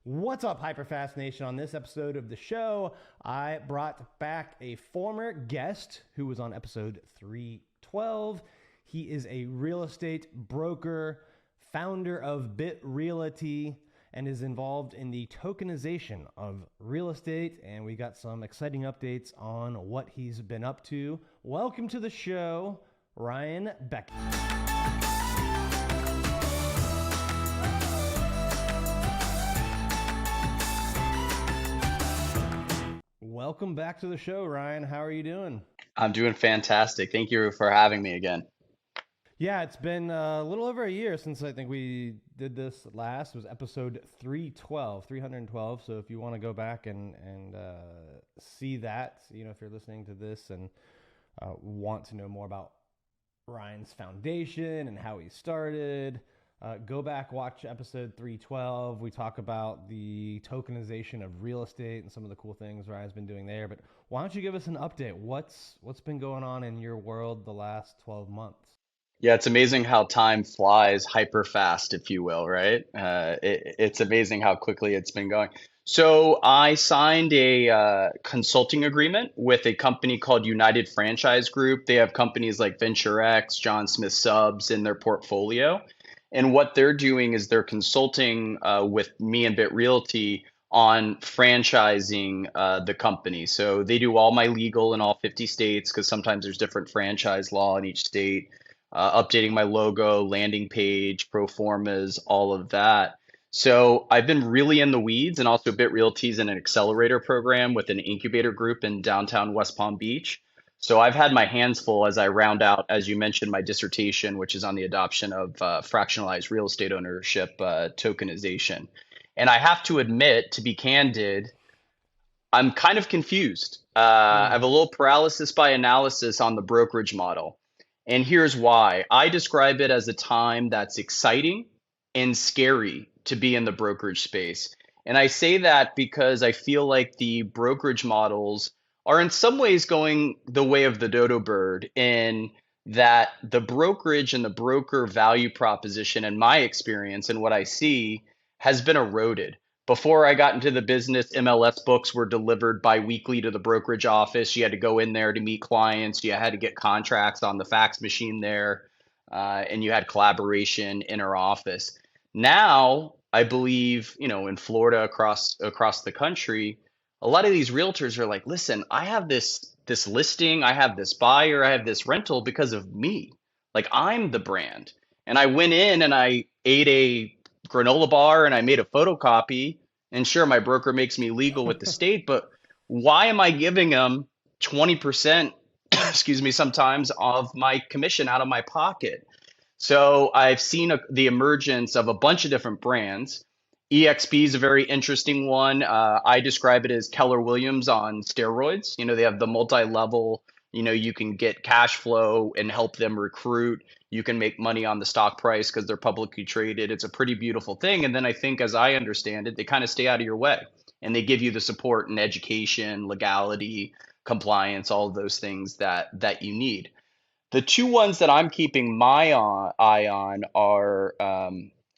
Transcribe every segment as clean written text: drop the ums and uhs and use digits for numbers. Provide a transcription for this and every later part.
What's up, HyperFast Nation? On this episode of the show, I brought back a former guest who was on episode 312. He is a real estate broker, founder of Bit Realty, and is involved in the tokenization of real estate. And we got some exciting updates on what he's been up to. Welcome to the show, Ryan Beckett. Welcome back to the show, Ryan. How are you doing? I'm doing fantastic. Thank you for having me again. Yeah, it's been a little over a year since I think we did this last. It was episode 312. So if you want to go back and see that, if you're listening to this and want to know more about Ryan's foundation and how he started, go back, watch episode 312. We talk about the tokenization of real estate and some of the cool things Ryan's been doing there. But why don't you give us an update? What's been going on in your world the last 12 months? Yeah, it's amazing how time flies hyper fast, if you will, right? It's amazing how quickly it's been going. So I signed a consulting agreement with a company called United Franchise Group. They have companies like VentureX, John Smith Subs in their portfolio. And what they're doing is they're consulting with me and Bit Realty on franchising the company. So they do all my legal in all 50 states because sometimes there's different franchise law in each state, updating my logo, landing page, pro formas, all of that. So I've been really in the weeds, and also Bit Realty's in an accelerator program with an incubator group in downtown West Palm Beach. So I've had my hands full as I round out, as you mentioned, my dissertation, which is on the adoption of fractionalized real estate ownership tokenization. And I have to admit, to be candid, I'm kind of confused. I have a little paralysis by analysis on the brokerage model. And here's why. I describe it as a time that's exciting and scary to be in the brokerage space. And I say that because I feel like the brokerage models are in some ways going the way of the dodo bird in that the brokerage and the broker value proposition, in my experience and what I see, has been eroded. Before I got into the business, MLS books were delivered bi-weekly to the brokerage office. You had to go in there to meet clients. You had to get contracts on the fax machine there, and you had collaboration in our office. Now, I believe, in Florida, across the country, a lot of these realtors are like, listen, I have this listing, I have this buyer, I have this rental because of me. Like I'm the brand. And I went in and I ate a granola bar and I made a photocopy. And sure, my broker makes me legal with the state, but why am I giving them 20%, excuse me, sometimes of my commission out of my pocket? So I've seen the emergence of a bunch of different brands. EXP is a very interesting one. I describe it as Keller Williams on steroids. They have the multi-level, you can get cash flow and help them recruit. You can make money on the stock price because they're publicly traded. It's a pretty beautiful thing. And then I think, as I understand it, they kind of stay out of your way and they give you the support and education, legality, compliance, all of those things that you need. The two ones that I'm keeping my eye on are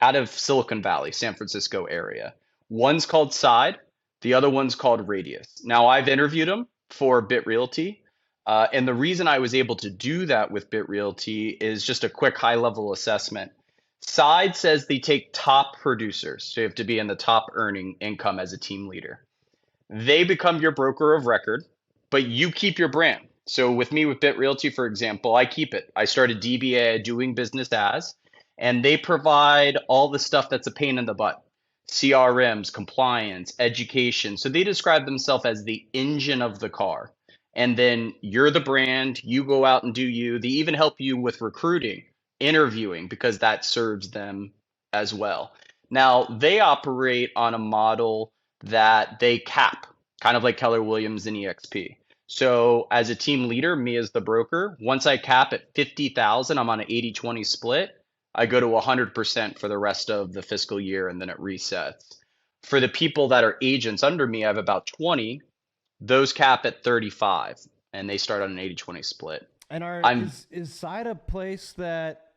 out of Silicon Valley, San Francisco area. One's called Side, the other one's called Radius. Now, I've interviewed them for Bit Realty. And the reason I was able to do that with Bit Realty is just a quick high level assessment. Side says they take top producers, so you have to be in the top earning income as a team leader. They become your broker of record, but you keep your brand. So with me with Bit Realty, for example, I keep it. I started DBA, doing business as, and they provide all the stuff that's a pain in the butt. CRMs, compliance, education. So they describe themselves as the engine of the car. And then you're the brand, you go out and do you. They even help you with recruiting, interviewing, because that serves them as well. Now, they operate on a model that they cap, kind of like Keller Williams and EXP. So as a team leader, me as the broker, once I cap at 50,000, I'm on an 80-20 split. I go to 100% for the rest of the fiscal year and then it resets. For the people that are agents under me, I have about 20. Those cap at 35 and they start on an 80-20 split. And I'm is Side a place that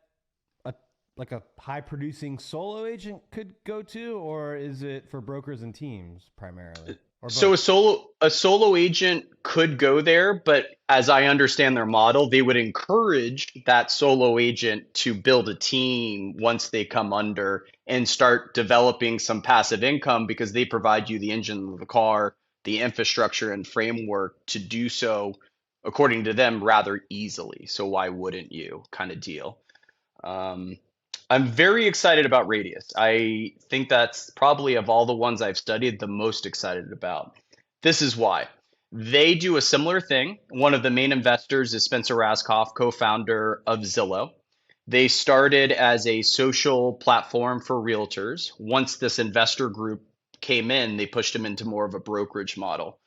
like a high producing solo agent could go to, or is it for brokers and teams primarily, or So both? a solo agent could go there, but as I understand their model, they would encourage that solo agent to build a team once they come under and start developing some passive income because they provide you the engine of the car, the infrastructure and framework to do so according to them rather easily. So why wouldn't you kind of deal? Um, I'm very excited about Radius. I think that's probably of all the ones I've studied the most excited about. This is why. They do a similar thing. One of the main investors is Spencer Raskoff, co-founder of Zillow. They started as a social platform for realtors. Once this investor group came in, they pushed them into more of a brokerage model,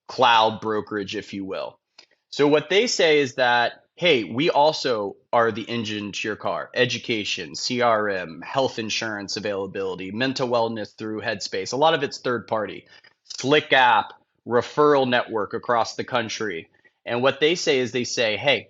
cloud brokerage, if you will. So what they say is that, hey, we also are the engine to your car, education, CRM, health insurance availability, mental wellness through Headspace. A lot of it's third party, Slick app, referral network across the country. And what they say is they say, hey,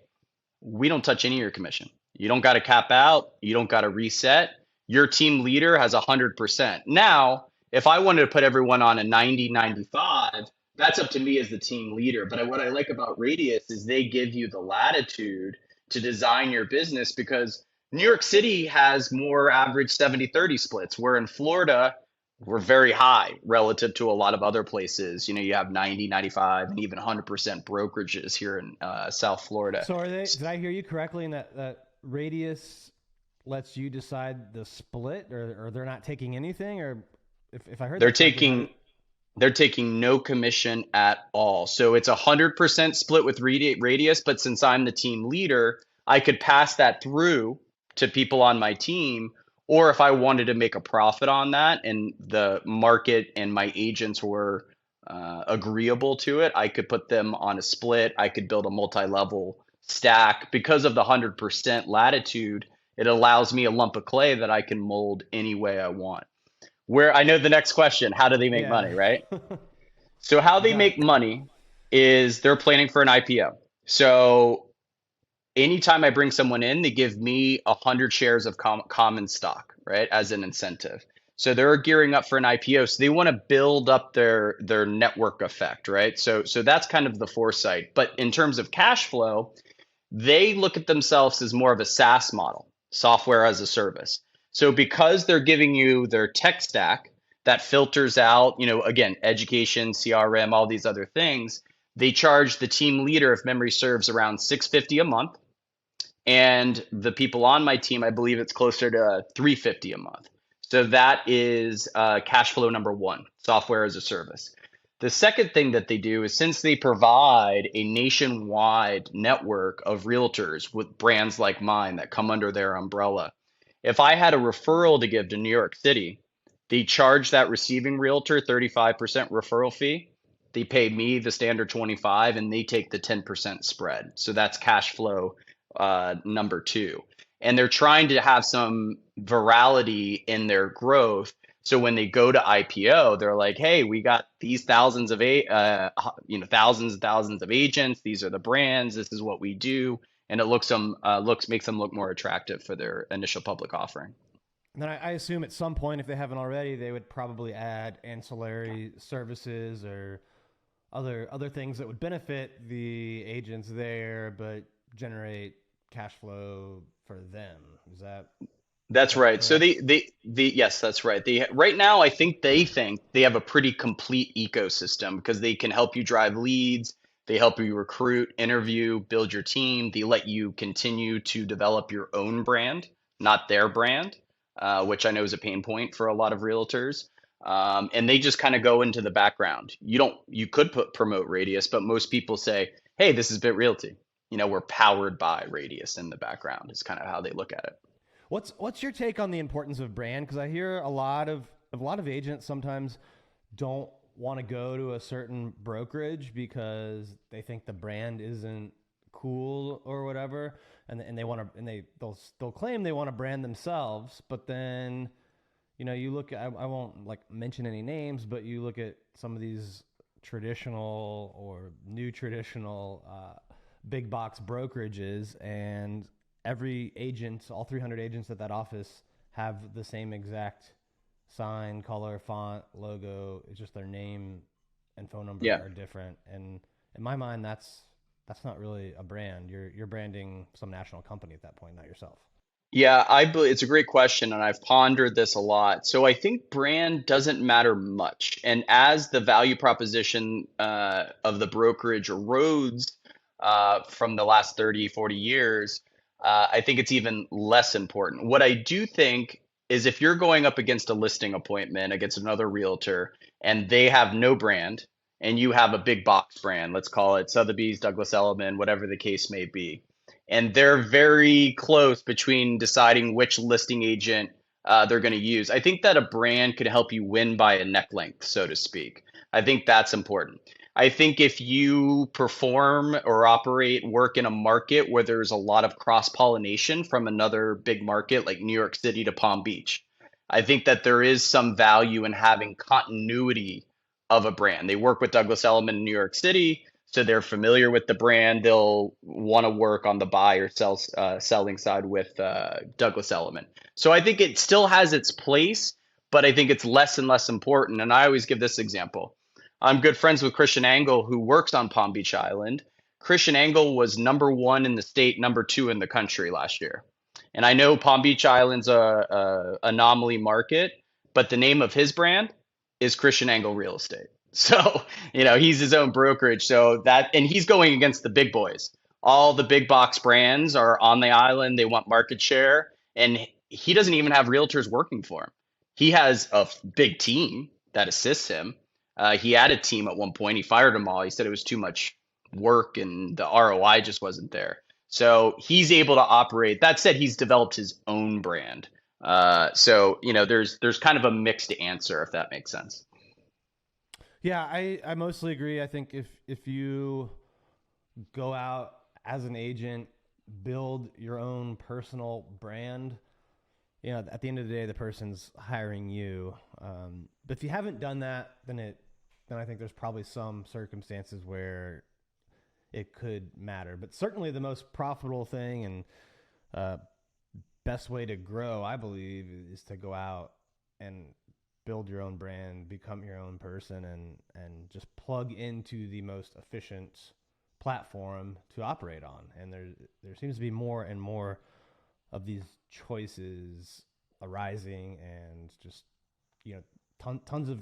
we don't touch any of your commission. You don't got to cap out. You don't got to reset. Your team leader has 100%. Now, if I wanted to put everyone on a 90-95, that's up to me as the team leader. But what I like about Radius is they give you the latitude to design your business because New York City has more average 70-30 splits, where in Florida, we're very high relative to a lot of other places. You know, you have 90, 95, and even 100% brokerages here in South Florida. So are they? Did I hear you correctly in that Radius lets you decide the split, or they're not taking anything, or if I heard They're that correctly, how taking did? they're taking no commission at all. So it's 100% split with Radius, but since I'm the team leader, I could pass that through to people on my team. Or if I wanted to make a profit on that and the market and my agents were agreeable to it, I could put them on a split. I could build a multi-level stack. Because of the 100% latitude, it allows me a lump of clay that I can mold any way I want. Where I know the next question, how do they make Yeah, money, right? So how you they got it. make money is they're planning for an IPO. So anytime I bring someone in, they give me 100 shares of common stock, right, as an incentive. So they're gearing up for an IPO. So they want to build up their network effect, right? So that's kind of the foresight. But in terms of cash flow, they look at themselves as more of a SaaS model, software as a service. So because they're giving you their tech stack that filters out, you know, again, education, CRM, all these other things, they charge the team leader, if memory serves, around 650 a month. And the people on my team, I believe it's closer to 350 a month. So that is cash flow number one, software as a service. The second thing that they do is since they provide a nationwide network of realtors with brands like mine that come under their umbrella, if I had a referral to give to New York City, they charge that receiving realtor 35% referral fee. They pay me the standard 25 and they take the 10% spread. So that's cash flow number two. And they're trying to have some virality in their growth. So when they go to IPO, they're like, "Hey, we got these thousands and thousands of agents. These are the brands. This is what we do," and it makes them look more attractive for their initial public offering. And then I assume at some point, if they haven't already, they would probably add ancillary services or other things that would benefit the agents there, but generate cash flow for them. Is That's that right. So correct? yes, that's right. They right now, I think they have a pretty complete ecosystem because they can help you drive leads, they help you recruit, interview, build your team. They let you continue to develop your own brand, not their brand, which I know is a pain point for a lot of realtors. And they just kind of go into the background. You could promote Radius, but most people say, "Hey, this is Bit Realty." You know, we're powered by Radius in the background. Is kind of how they look at it. What's your take on the importance of brand? Because I hear a lot of agents sometimes don't want to go to a certain brokerage because they think the brand isn't cool or whatever, and they want to, and they'll claim they want to brand themselves, but then you look at, I won't like mention any names, but you look at some of these traditional or new traditional big box brokerages, and every agent, all 300 agents at that office have the same exact sign, color, font, logo. It's just their name and phone number Yeah. are different. And in my mind, that's not really a brand. You're branding some national company at that point, not yourself. Yeah, it's a great question, and I've pondered this a lot. So I think brand doesn't matter much, and as the value proposition of the brokerage erodes from the last 30, 40 years, I think it's even less important. What I do think is if you're going up against a listing appointment against another realtor, and they have no brand, and you have a big box brand, let's call it Sotheby's, Douglas Elliman, whatever the case may be, and they're very close between deciding which listing agent they're going to use. I think that a brand could help you win by a neck length, so to speak. I think that's important. I think if you perform or operate, work in a market where there's a lot of cross pollination from another big market like New York City to Palm Beach, I think that there is some value in having continuity of a brand. They work with Douglas Elliman in New York City, so they're familiar with the brand. They'll want to work on the buy or selling side with Douglas Elliman. So I think it still has its place, but I think it's less and less important. And I always give this example. I'm good friends with Christian Angle, who works on Palm Beach Island. Christian Angle was number one in the state, number two in the country last year. And I know Palm Beach Island's a anomaly market, but the name of his brand is Christian Angle Real Estate. So, he's his own brokerage. So that, and he's going against the big boys. All the big box brands are on the island. They want market share. And he doesn't even have realtors working for him. He has a big team that assists him. He had a team at one point. He fired them all. He said it was too much work and the ROI just wasn't there. So he's able to operate. That said, he's developed his own brand. There's kind of a mixed answer, if that makes sense. Yeah, I mostly agree. I think if you go out as an agent, build your own personal brand, at the end of the day, the person's hiring you. But if you haven't done that, then I think there's probably some circumstances where it could matter. But certainly the most profitable thing and best way to grow, I believe, is to go out and build your own brand, become your own person, and just plug into the most efficient platform to operate on. And there seems to be more and more of these choices arising, and just tons of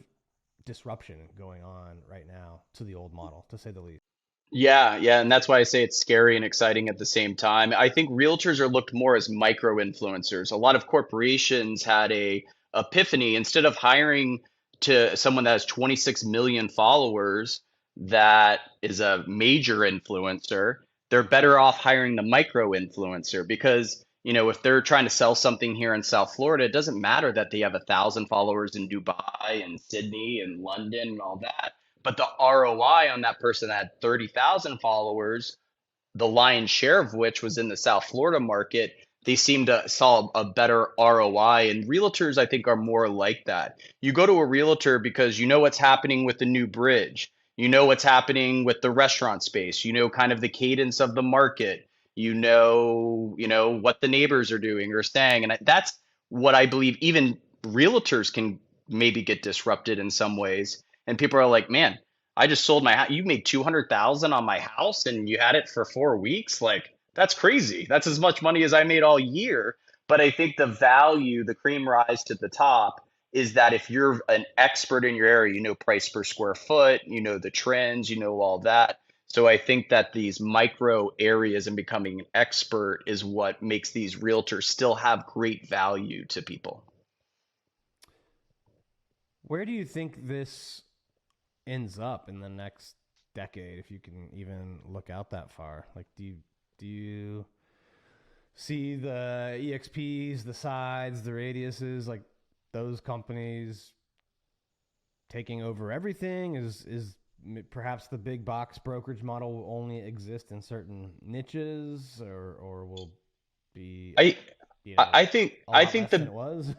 disruption going on right now to the old model, to say the least. Yeah, yeah, and that's why I say it's scary and exciting at the same time. I think realtors are looked more as micro influencers. A lot of corporations had a epiphany. Instead of hiring to someone that has 26 million followers that is a major influencer, they're better off hiring the micro influencer because, if they're trying to sell something here in South Florida, it doesn't matter that they have 1,000 followers in Dubai and Sydney and London and all that. But the ROI on that person that had 30,000 followers, the lion's share of which was in the South Florida market, they seem to saw a better ROI. And realtors, I think, are more like that. You go to a realtor because you know what's happening with the new bridge. You know what's happening with the restaurant space. You know kind of the cadence of the market. You know what the neighbors are doing or saying. And that's what I believe even realtors can maybe get disrupted in some ways. And people are like, man, I just sold my house. You made 200,000 on my house and you had it for 4 weeks. Like, that's crazy. That's as much money as I made all year. But I think the value, the cream rise to the top, is that if you're an expert in your area, you know price per square foot, you know the trends, you know all that. So I think that these micro areas and becoming an expert is what makes these realtors still have great value to people. Where do you think this ends up in the next decade, if you can even look out that far? Like, do you see the EXPs, the sides, the radiuses, like those companies taking over everything? Is perhaps the big box brokerage model will only exist in certain niches, or will be I you I know I think a I lot think less than the it was?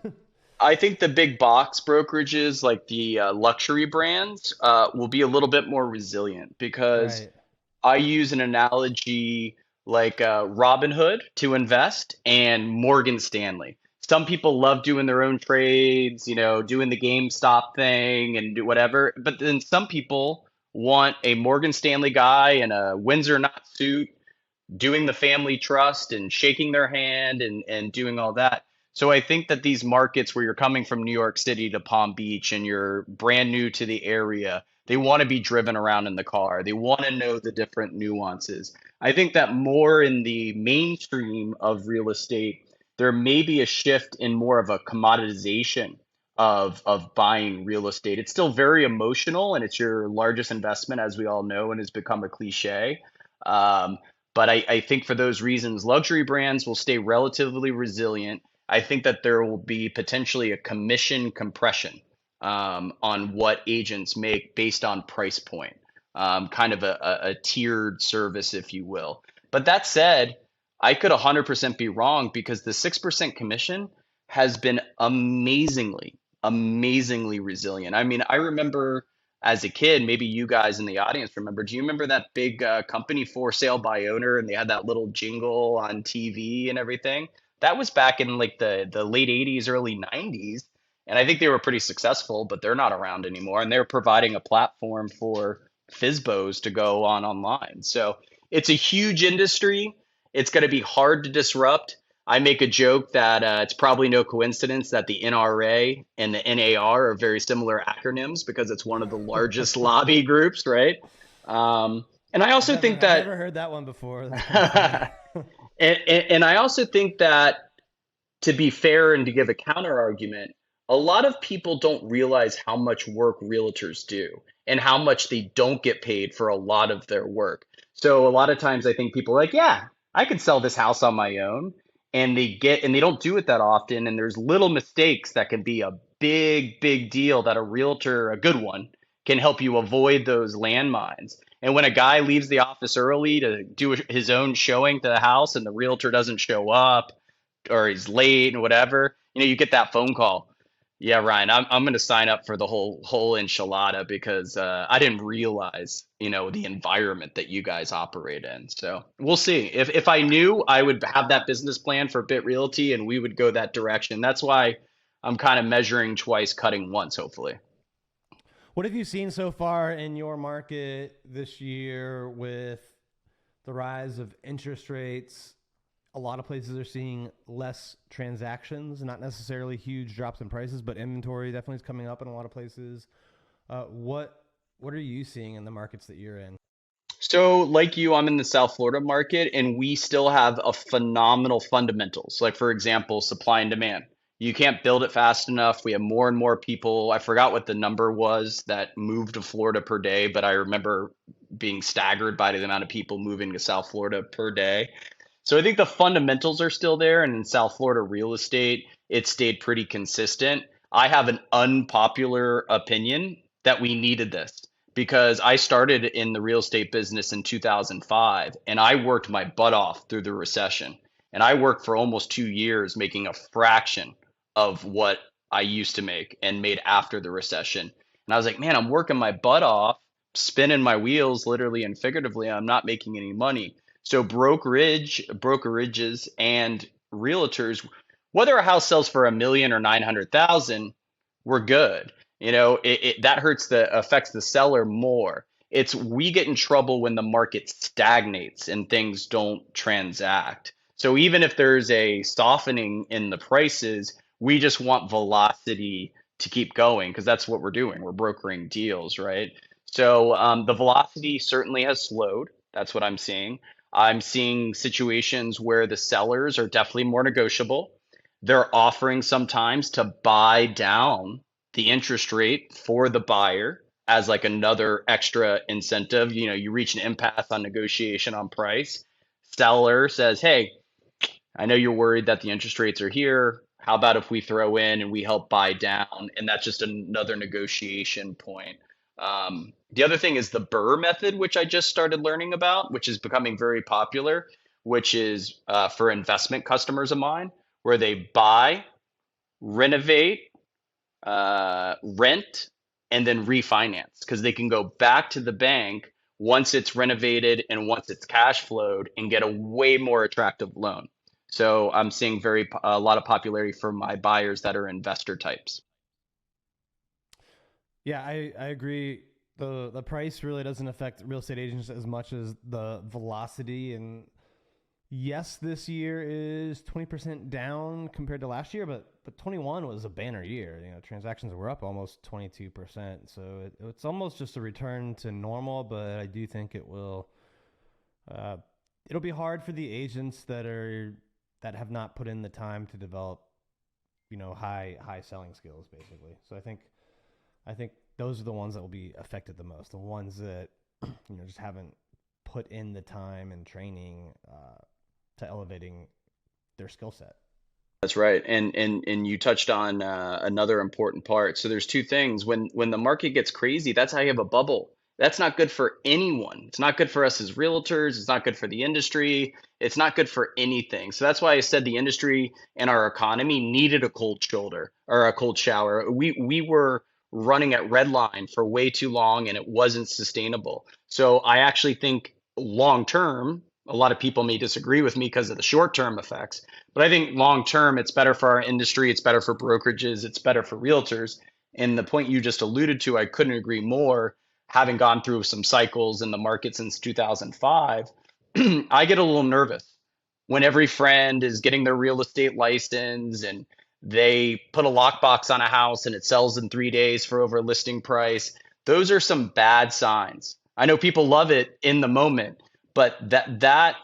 I think the big box brokerages, like the luxury brands, will be a little bit more resilient because Right. I use an analogy like Robinhood to invest and Morgan Stanley. Some people love doing their own trades, doing the GameStop thing and do whatever. But then some people want a Morgan Stanley guy in a Windsor knot suit doing the family trust and shaking their hand and doing all that. So I think that these markets where you're coming from New York City to Palm Beach and you're brand new to the area, they want to be driven around in the car. They want to know the different nuances. I think that more in the mainstream of real estate, there may be a shift in more of a commoditization of buying real estate. It's still very emotional and it's your largest investment, as we all know, and has become a cliche. Um, but I think for those reasons, luxury brands will stay relatively resilient. I think that there will be potentially a commission compression on what agents make based on price point, kind of a tiered service, if you will. But that said, I could 100% be wrong because the 6% commission has been amazingly resilient. I mean, I remember as a kid, maybe you guys in the audience remember, do you remember that big company for sale by owner and they had that little jingle on TV and everything? That was back in like the late 80s, early 90s. And I think they were pretty successful, but they're not around anymore. And they're providing a platform for FISBOs to go on online. So it's a huge industry. It's going to be hard to disrupt. I make a joke that it's probably no coincidence that the NRA and the NAR are very similar acronyms because it's one of the largest lobby groups, right? And I also think I've that, never heard that one before. That's kind of funny. and I also think that to be fair and to give a counter argument, a lot of people don't realize how much work realtors do and how much they don't get paid for a lot of their work. So a lot of times I think people are like, yeah, I could sell this house on my own. And they don't do it that often. And there's little mistakes that can be a big deal that a realtor, a good one, can help you avoid those landmines. And when a guy leaves the office early to do his own showing to the house and the realtor doesn't show up, or he's late and whatever, you get that phone call. Yeah, Ryan, I'm going to sign up for the whole enchilada because I didn't realize, the environment that you guys operate in. So we'll see. If I knew, I would have that business plan for Bit Realty and we would go that direction. That's why I'm kind of measuring twice, cutting once, hopefully. What have you seen so far in your market this year with the rise of interest rates? A lot of places are seeing less transactions, not necessarily huge drops in prices, but inventory definitely is coming up in a lot of places. What are you seeing in the markets that you're in? So, like you, I'm in the South Florida market, and we still have a phenomenal fundamentals. Like, for example, supply and demand. You can't build it fast enough. We have more and more people. I forgot what the number was that moved to Florida per day, but I remember being staggered by the amount of people moving to South Florida per day. So I think the fundamentals are still there, and in South Florida real estate, it stayed pretty consistent. I have an unpopular opinion that we needed this because I started in the real estate business in 2005 and I worked my butt off through the recession. And I worked for almost 2 years making a fraction of what I used to make and made after the recession. And I was like, man, I'm working my butt off, spinning my wheels literally and figuratively. I'm not making any money. So brokerages and realtors, whether a house sells for a million or 900,000, we're good. That affects the seller more. It's we get in trouble when the market stagnates and things don't transact. So even if there's a softening in the prices, we just want velocity to keep going because that's what we're doing. We're brokering deals, right? So the velocity certainly has slowed. That's what I'm seeing. I'm seeing situations where the sellers are definitely more negotiable. They're offering sometimes to buy down the interest rate for the buyer as like another extra incentive. You reach an impasse on negotiation on price. Seller says, hey, I know you're worried that the interest rates are here. How about if we throw in and we help buy down? And that's just another negotiation point. The other thing is the Burr method, which I just started learning about, which is becoming very popular, which is for investment customers of mine, where they buy, renovate, rent, and then refinance because they can go back to the bank once it's renovated and once it's cash flowed and get a way more attractive loan. So I'm seeing a lot of popularity for my buyers that are investor types. Yeah, I agree. The price really doesn't affect real estate agents as much as the velocity. And yes, this year is 20% down compared to last year, but 21 was a banner year. You know, transactions were up almost 22%. So it's almost just a return to normal. But I do think uh, it'll be hard for the agents that have not put in the time to develop, you know, high selling skills, basically. So I think those are the ones that will be affected the most. The ones that you know just haven't put in the time and training to elevating their skill set. That's right. And you touched on another important part. So there's two things. When the market gets crazy, that's how you have a bubble. That's not good for anyone. It's not good for us as realtors. It's not good for the industry. It's not good for anything. So that's why I said the industry and our economy needed a cold shoulder or a cold shower. We were running at red line for way too long and it wasn't sustainable. So I actually think long term, a lot of people may disagree with me because of the short term effects, but I think long term, it's better for our industry. It's better for brokerages. It's better for realtors. And the point you just alluded to, I couldn't agree more. Having gone through some cycles in the market since 2005, I get a little nervous when every friend is getting their real estate license and they put a lockbox on a house and it sells in 3 days for over listing price. Those are some bad signs. I know people love it in the moment, but that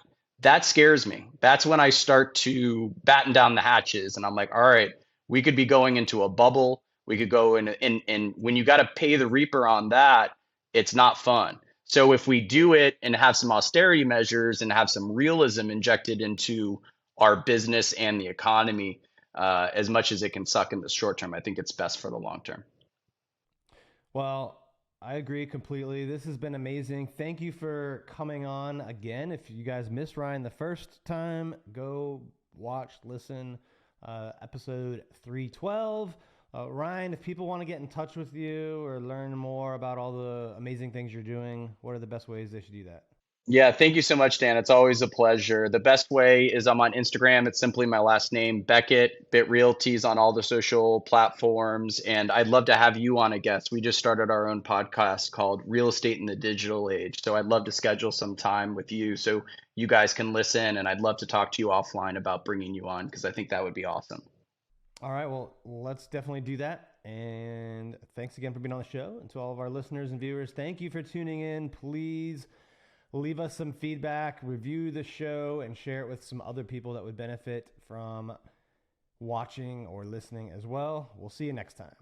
scares me. That's when I start to batten down the hatches and I'm like, all right, we could be going into a bubble. We could go in and when you got to pay the reaper on that, it's not fun. So if we do it and have some austerity measures and have some realism injected into our business and the economy, as much as it can suck in the short term, I think it's best for the long term. Well, I agree completely. This has been amazing. Thank you for coming on again. If you guys missed Ryan the first time, go watch, listen, episode 312. Ryan, if people want to get in touch with you or learn more about all the amazing things you're doing, what are the best ways they should do that? Yeah, thank you so much, Dan. It's always a pleasure. The best way is I'm on Instagram. It's simply my last name, Beckett. Bit Realty's on all the social platforms. And I'd love to have you on a guest. We just started our own podcast called Real Estate in the Digital Age. So I'd love to schedule some time with you so you guys can listen. And I'd love to talk to you offline about bringing you on because I think that would be awesome. All right, well, let's definitely do that. And thanks again for being on the show. And to all of our listeners and viewers, thank you for tuning in. Please leave us some feedback, review the show, and share it with some other people that would benefit from watching or listening as well. We'll see you next time.